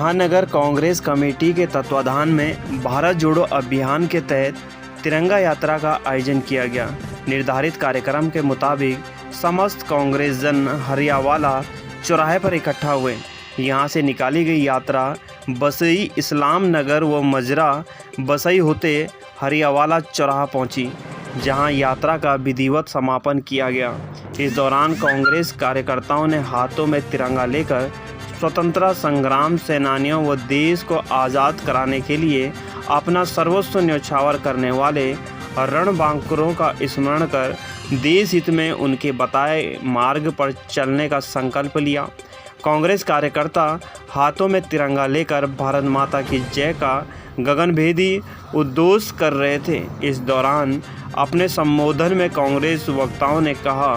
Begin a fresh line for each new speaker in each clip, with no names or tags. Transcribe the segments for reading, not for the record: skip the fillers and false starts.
महानगर कांग्रेस कमेटी के तत्वाधान में भारत जोड़ो अभियान के तहत तिरंगा यात्रा का आयोजन किया गया। निर्धारित कार्यक्रम के मुताबिक समस्त कांग्रेस जन हरियावाला चौराहे पर इकट्ठा हुए। यहां से निकाली गई यात्रा बसई इस्लाम नगर व मजरा बसई होते हरियावाला चौराहा पहुंची, जहां यात्रा का विधिवत समापन किया गया। इस दौरान कांग्रेस कार्यकर्ताओं ने हाथों में तिरंगा लेकर स्वतंत्रता संग्राम सेनानियों व देश को आज़ाद कराने के लिए अपना सर्वस्व न्यौछावर करने वाले रणबांकुरों का स्मरण कर देश हित में उनके बताए मार्ग पर चलने का संकल्प लिया। कांग्रेस कार्यकर्ता हाथों में तिरंगा लेकर भारत माता की जय का गगनभेदी उद्घोष कर रहे थे। इस दौरान अपने संबोधन में कांग्रेस वक्ताओं ने कहा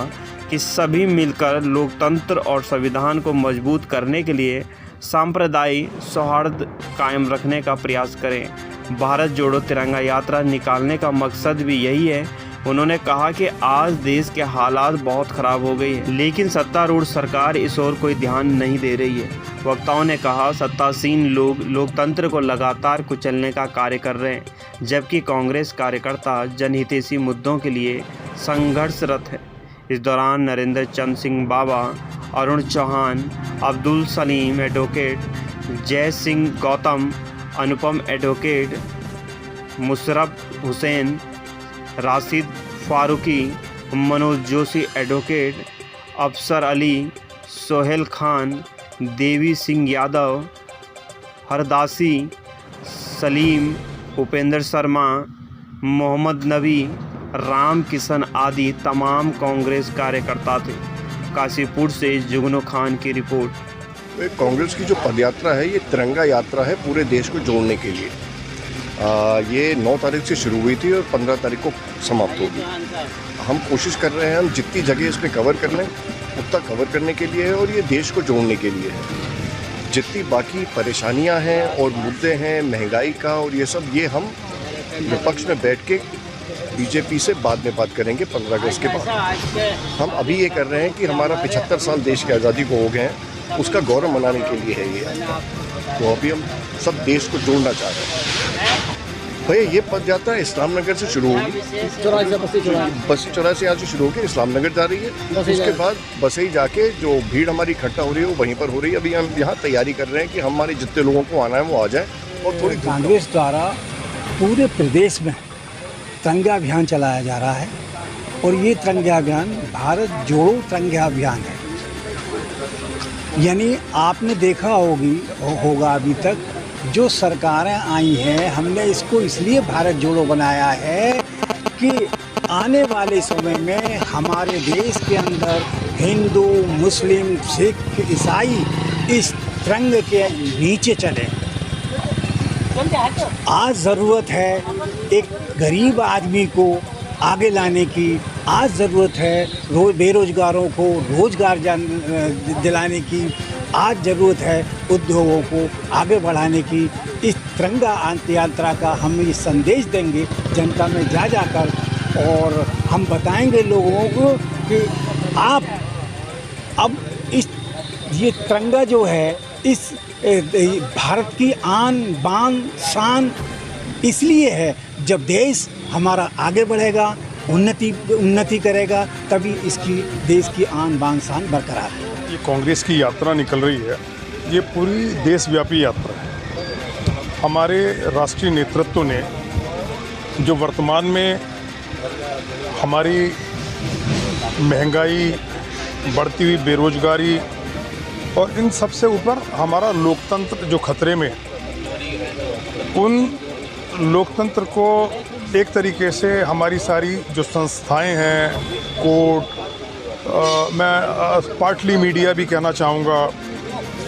कि सभी मिलकर लोकतंत्र और संविधान को मजबूत करने के लिए सांप्रदायिक सौहार्द कायम रखने का प्रयास करें। भारत जोड़ो तिरंगा यात्रा निकालने का मकसद भी यही है। उन्होंने कहा कि आज देश के हालात बहुत ख़राब हो गई है, लेकिन सत्तारूढ़ सरकार इस ओर कोई ध्यान नहीं दे रही है। वक्ताओं ने कहा सत्तासीन लोग लोकतंत्र को लगातार कुचलने का कार्य कर रहे हैं, जबकि कांग्रेस कार्यकर्ता जनहितैषी मुद्दों के लिए संघर्षरत है। इस दौरान नरेंद्र चंद सिंह बाबा, अरुण चौहान, अब्दुल सलीम एडवोकेट, जय सिंह गौतम, अनुपम एडवोकेट, मुशर्रफ हुसैन, राशिद फारूकी, मनोज जोशी एडवोकेट, अफसर अली, सोहेल खान, देवी सिंह यादव, हरदासी, सलीम, उपेंद्र शर्मा, मोहम्मद नबी, राम किशन आदि तमाम कांग्रेस कार्यकर्ता थे। काशीपुर से जुगनू खान की रिपोर्ट।
कांग्रेस की जो पदयात्रा है ये तिरंगा यात्रा है पूरे देश को जोड़ने के लिए। ये 9 तारीख से शुरू हुई थी और 15 तारीख को समाप्त होगी। हम कोशिश कर रहे हैं हम जितनी जगह इसमें कवर कर लें उतना कवर करने के लिए है और ये देश को जोड़ने के लिए है। जितनी बाकी परेशानियां हैं और मुद्दे हैं महंगाई का और ये सब, ये हम विपक्ष में बैठ के बीजेपी से बाद में बात करेंगे 15 अगस्त के बाद। हम अभी ये कर रहे हैं कि हमारा 75 साल देश की आज़ादी को हो गए हैं, उसका गौरव मनाने के लिए है ये। तो अभी हम सब देश को जोड़ना चाह रहे हैं। भैया ये पद यात्रा इस्लाम नगर से शुरू होगी, बसी चौराहे से यहाँ से शुरू होकर इस्लाम नगर जा रही है। उसके बाद बसई जाके जो भीड़ हमारी इकट्ठा हो रही है वो वहीं पर हो रही है। अभी हम यहाँ तैयारी कर रहे हैं कि हमारे जितने लोगों को आना है वो आ जाए। और थोड़ी
कांग्रेस द्वारा पूरे प्रदेश में तिरंगा अभियान चलाया जा रहा है और ये तिरंगा अभियान भारत जोड़ो तिरंगा अभियान है। यानी आपने देखा होगा अभी तक जो सरकारें आई हैं, हमने इसको इसलिए भारत जोड़ो बनाया है कि आने वाले समय में हमारे देश के अंदर हिंदू, मुस्लिम, सिख, ईसाई इस तिरंगे के नीचे चले। आज ज़रूरत है एक गरीब आदमी को आगे लाने की, आज ज़रूरत है बेरोज़गारों को रोज़गार दिलाने की, आज ज़रूरत है उद्योगों को आगे बढ़ाने की। इस तिरंगा यात्रा का हम ये संदेश देंगे जनता में जा जाकर और हम बताएंगे लोगों को कि आप अब ये तिरंगा जो है इस भारत की आन बान शान इसलिए है। जब देश हमारा आगे बढ़ेगा, उन्नति करेगा, तभी इसकी देश की आन बान शान बरकरार है।
ये कांग्रेस की यात्रा निकल रही है, ये पूरी देशव्यापी यात्रा है। हमारे राष्ट्रीय नेतृत्व ने जो वर्तमान में हमारी महंगाई, बढ़ती हुई बेरोजगारी और इन सबसे ऊपर हमारा लोकतंत्र जो खतरे में, उन लोकतंत्र को एक तरीके से हमारी सारी जो संस्थाएं हैं, कोर्ट, मैं पार्टली मीडिया भी कहना चाहूँगा,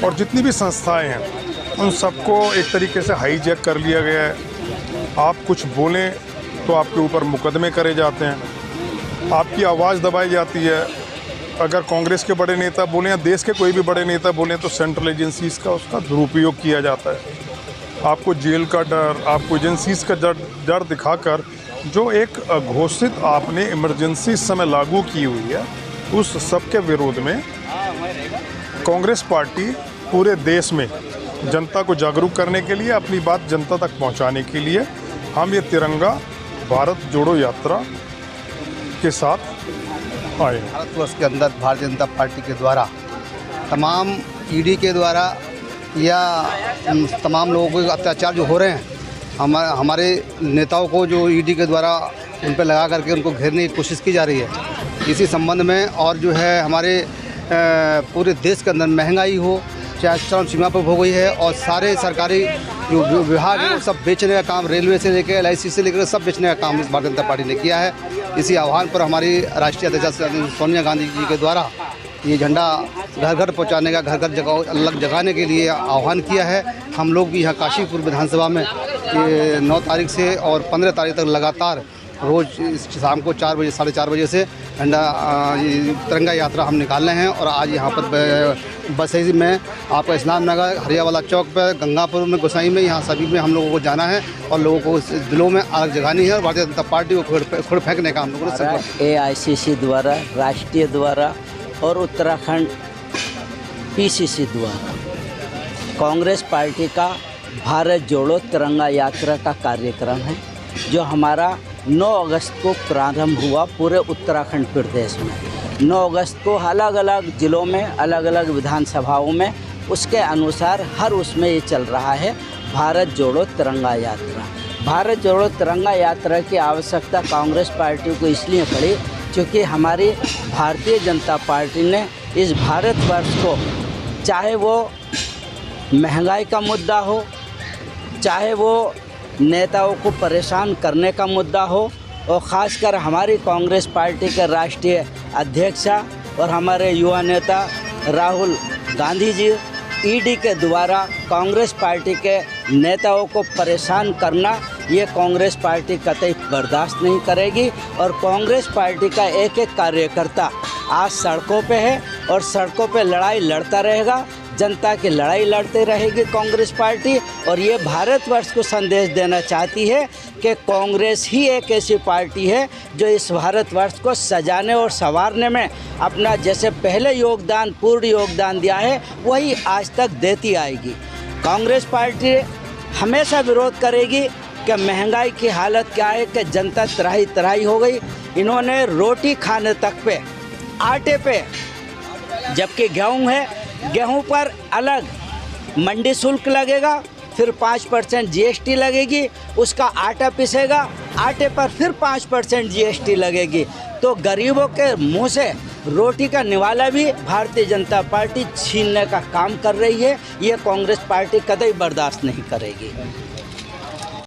और जितनी भी संस्थाएं हैं उन सबको एक तरीके से हाईजैक कर लिया गया है। आप कुछ बोलें तो आपके ऊपर मुकदमे करे जाते हैं, आपकी आवाज़ दबाई जाती है। अगर कांग्रेस के बड़े नेता बोलें या देश के कोई भी बड़े नेता बोलें तो सेंट्रल एजेंसीज़ का उसका दुरुपयोग किया जाता है। आपको जेल का डर, आपको एजेंसीज़ का डर दिखाकर जो एक घोषित आपने इमरजेंसी इस समय लागू की हुई है, उस सब के विरोध में कांग्रेस पार्टी पूरे देश में जनता को जागरूक करने के लिए, अपनी बात जनता तक पहुंचाने के लिए हम ये तिरंगा भारत जोड़ो यात्रा के साथ आए हैं।
भारतवर्ष के अंदर भारतीय जनता पार्टी के द्वारा तमाम ईडी के द्वारा या तमाम लोगों को अत्याचार जो हो रहे हैं, हमारे नेताओं को जो ईडी के द्वारा उन पर लगा करके उनको घेरने की कोशिश की जा रही है, इसी संबंध में और जो है हमारे पूरे देश के अंदर महंगाई हो चाहे चरम सीमा पर हो गई है और सारे सरकारी जो विभाग है वो सब बेचने का काम, रेलवे से लेकर LIC से लेकर सब बेचने का काम इस भारतीय जनता पार्टी ने किया है। इसी आह्वान पर हमारी राष्ट्रीय अध्यक्ष सोनिया गांधी जी के द्वारा ये झंडा घर घर पहुंचाने का, घर घर जगह जगाने के लिए आह्वान किया है। हम लोग भी यहाँ काशीपुर विधानसभा में ये 9 तारीख से और 15 तारीख तक लगातार रोज़ शाम को 4 बजे 4:30 बजे से झंडा तिरंगा यात्रा हम निकाल रहे हैं। और आज यहाँ पर बसई में, आपका इस्लाम नगर, हरियावाला चौक पर, गंगापुर में, गोसाई में, यहाँ सभी में हम लोगों को जाना है और लोगों को दिलों में आग जगानी है और भारतीय जनता पार्टी को खुद फेंकने का हम लोगों ने
AICC द्वारा, राष्ट्रीय द्वारा और उत्तराखंड PCC द्वारा कांग्रेस पार्टी का भारत जोड़ो तिरंगा यात्रा का कार्यक्रम है जो हमारा 9 अगस्त को प्रारंभ हुआ पूरे उत्तराखंड प्रदेश में। 9 अगस्त को अलग अलग ज़िलों में, अलग अलग विधानसभाओं में उसके अनुसार हर उसमें ये चल रहा है भारत जोड़ो तिरंगा यात्रा। भारत जोड़ो तिरंगा यात्रा की आवश्यकता कांग्रेस पार्टी को इसलिए पड़ी क्योंकि हमारी भारतीय जनता पार्टी ने इस भारतवर्ष को, चाहे वो महंगाई का मुद्दा हो, चाहे वो नेताओं को परेशान करने का मुद्दा हो, और ख़ासकर हमारी कांग्रेस पार्टी के राष्ट्रीय अध्यक्ष और हमारे युवा नेता राहुल गांधी जी ईडी के द्वारा कांग्रेस पार्टी के नेताओं को परेशान करना, ये कांग्रेस पार्टी कतई बर्दाश्त नहीं करेगी। और कांग्रेस पार्टी का एक एक कार्यकर्ता आज सड़कों पे है और सड़कों पे लड़ाई लड़ता रहेगा, जनता की लड़ाई लड़ती रहेगी कांग्रेस पार्टी। और ये भारतवर्ष को संदेश देना चाहती है कि कांग्रेस ही एक ऐसी पार्टी है जो इस भारतवर्ष को सजाने और संवारने में अपना जैसे पहले योगदान, पूर्ण योगदान दिया है, वही आज तक देती आएगी। कांग्रेस पार्टी हमेशा विरोध करेगी कि महंगाई की हालत क्या है कि जनता तराही तराही हो गई। इन्होंने रोटी खाने तक पे, आटे पे, जबकि गेहूँ है, गेहूं पर अलग मंडी शुल्क लगेगा, फिर 5% GST लगेगी, उसका आटा पिसेगा, आटे पर फिर 5% GST लगेगी। तो गरीबों के मुंह से रोटी का निवाला भी भारतीय जनता पार्टी छीनने का काम कर रही है। ये कांग्रेस पार्टी कतई बर्दाश्त नहीं करेगी।